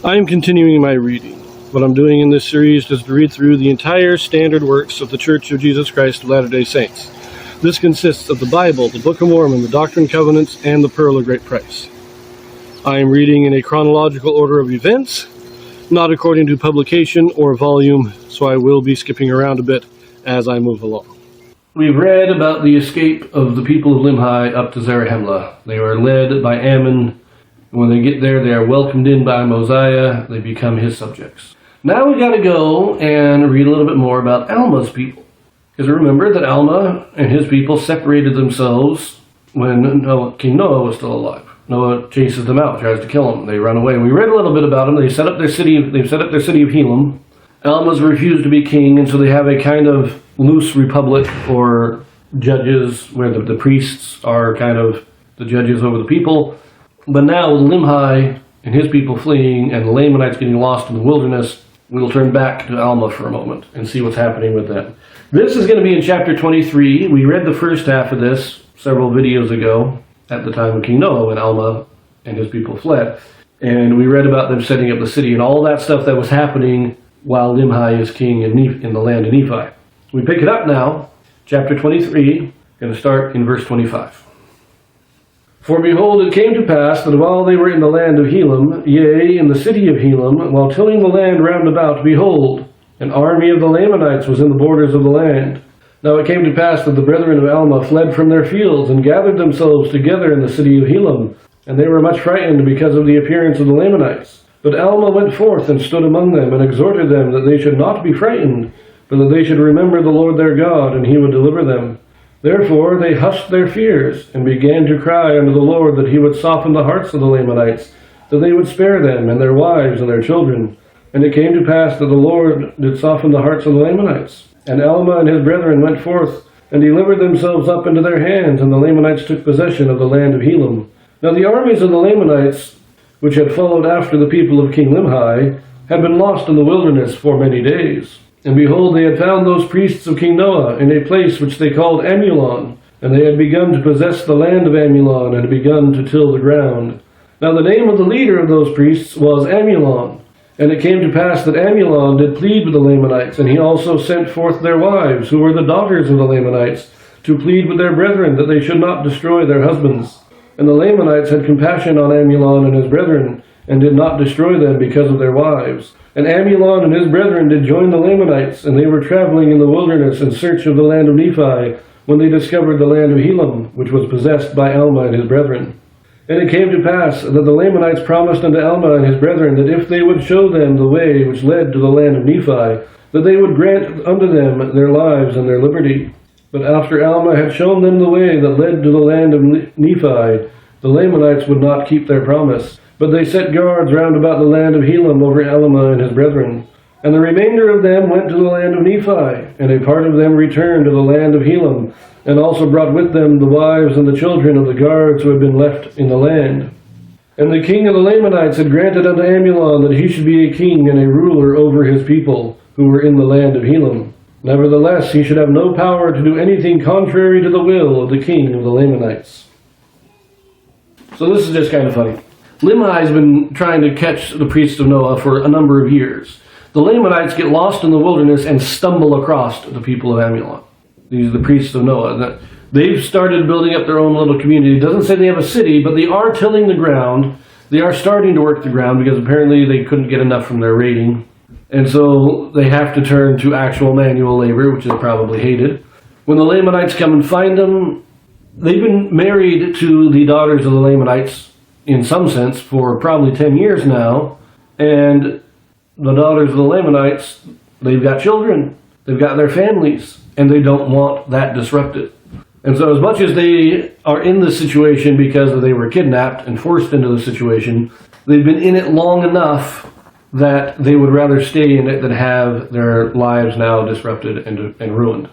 I am continuing my reading. What I'm doing in this series is to read through the entire standard works of the Church of Jesus Christ of Latter-day Saints. This consists of the Bible, the Book of Mormon, the Doctrine and Covenants, and the Pearl of Great Price. I am reading in a chronological order of events, not according to publication or volume, so I will be skipping around a bit as I move along. We've read about the escape of the people of Limhi up to Zarahemla. They were led by Ammon. When they get there, they are welcomed in by Mosiah. They become his subjects. Now we got to go and read a little bit more about Alma's people. Because remember that Alma and his people separated themselves when King Noah was still alive. Noah chases them out, tries to kill them. They run away. We read a little bit about them. They've set up their city of Helam. Alma's refused to be king, and so they have a kind of loose republic or judges where the priests are kind of the judges over the people. But now with Limhi and his people fleeing and the Lamanites getting lost in the wilderness, we'll turn back to Alma for a moment and see what's happening with them. This is going to be in chapter 23. We read the first half of this several videos ago at the time of King Noah when Alma and his people fled. And we read about them setting up the city and all that stuff that was happening while Limhi is king in the land of Nephi. We pick it up now, chapter 23, going to start in verse 25. For behold, it came to pass that while they were in the land of Helam, yea, in the city of Helam, while tilling the land round about, behold, an army of the Lamanites was in the borders of the land. Now it came to pass that the brethren of Alma fled from their fields, and gathered themselves together in the city of Helam, and they were much frightened because of the appearance of the Lamanites. But Alma went forth and stood among them, and exhorted them that they should not be frightened, but that they should remember the Lord their God, and he would deliver them. Therefore they hushed their fears, and began to cry unto the Lord that he would soften the hearts of the Lamanites, that they would spare them, and their wives, and their children. And it came to pass that the Lord did soften the hearts of the Lamanites. And Alma and his brethren went forth, and delivered themselves up into their hands, and the Lamanites took possession of the land of Helam. Now the armies of the Lamanites, which had followed after the people of King Limhi, had been lost in the wilderness for many days. And behold, they had found those priests of King Noah in a place which they called Amulon, and they had begun to possess the land of Amulon, and had begun to till the ground. Now the name of the leader of those priests was Amulon. And it came to pass that Amulon did plead with the Lamanites, and he also sent forth their wives, who were the daughters of the Lamanites, to plead with their brethren that they should not destroy their husbands. And the Lamanites had compassion on Amulon and his brethren, and did not destroy them because of their wives. And Amulon and his brethren did join the Lamanites, and they were traveling in the wilderness in search of the land of Nephi, when they discovered the land of Helam, which was possessed by Alma and his brethren. And it came to pass that the Lamanites promised unto Alma and his brethren that if they would show them the way which led to the land of Nephi, that they would grant unto them their lives and their liberty. But after Alma had shown them the way that led to the land of Nephi, the Lamanites would not keep their promise, but they set guards round about the land of Helam over Alma and his brethren. And the remainder of them went to the land of Nephi, and a part of them returned to the land of Helam, and also brought with them the wives and the children of the guards who had been left in the land. And the king of the Lamanites had granted unto Amulon that he should be a king and a ruler over his people, who were in the land of Helam. Nevertheless, he should have no power to do anything contrary to the will of the king of the Lamanites. So this is just kind of funny. Limhi has been trying to catch the priests of Noah for a number of years. The Lamanites get lost in the wilderness and stumble across the people of Amulon. These are the priests of Noah. They've started building up their own little community. It doesn't say they have a city, but they are tilling the ground. They are starting to work the ground because apparently they couldn't get enough from their raiding. And so they have to turn to actual manual labor, which they probably hated. When the Lamanites come and find them, they've been married to the daughters of the Lamanites, in some sense, for probably 10 years now. And the daughters of the Lamanites, they've got children, they've got their families, and they don't want that disrupted. And so as much as they are in this situation because they were kidnapped and forced into the situation, they've been in it long enough that they would rather stay in it than have their lives now disrupted and ruined.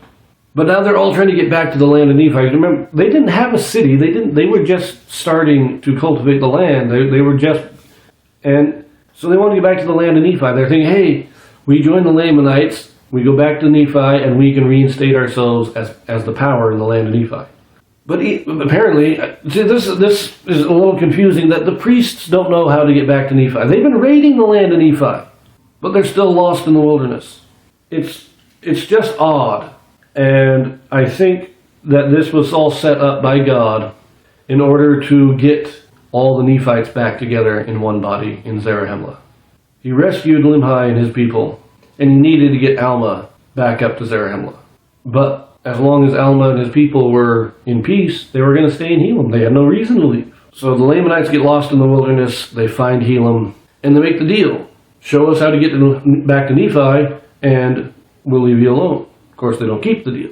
But now they're all trying to get back to the land of Nephi. Remember, they didn't have a city. They were just starting to cultivate the land. And so they want to get back to the land of Nephi. They're thinking, hey, we join the Lamanites, we go back to Nephi, and we can reinstate ourselves as the power in the land of Nephi. But apparently, see, this is a little confusing, that the priests don't know how to get back to Nephi. They've been raiding the land of Nephi, but they're still lost in the wilderness. It's just odd. And I think that this was all set up by God in order to get all the Nephites back together in one body in Zarahemla. He rescued Limhi and his people, and he needed to get Alma back up to Zarahemla. But as long as Alma and his people were in peace, they were going to stay in Helam. They had no reason to leave. So the Lamanites get lost in the wilderness, they find Helam, and they make the deal. Show us how to get back to Nephi, and we'll leave you alone. Of course, they don't keep the deal.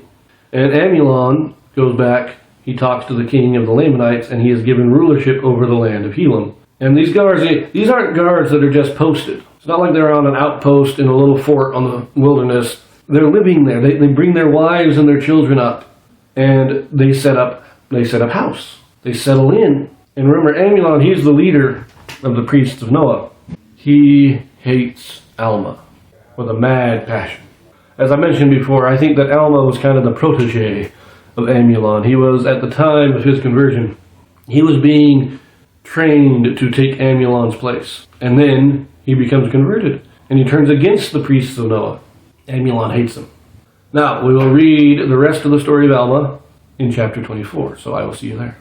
And Amulon goes back, he talks to the king of the Lamanites, and he is given rulership over the land of Helam. And these guards, these aren't guards that are just posted. It's not like they're on an outpost in a little fort on the wilderness. They're living there. They bring their wives and their children up, and they set up house. They settle in. And remember, Amulon, he's the leader of the priests of Noah. He hates Alma with a mad passion. As I mentioned before, I think that Alma was kind of the protege of Amulon. He was, at the time of his conversion, he was being trained to take Amulon's place. And then he becomes converted, and he turns against the priests of Noah. Amulon hates him. Now, we will read the rest of the story of Alma in chapter 24, so I will see you there.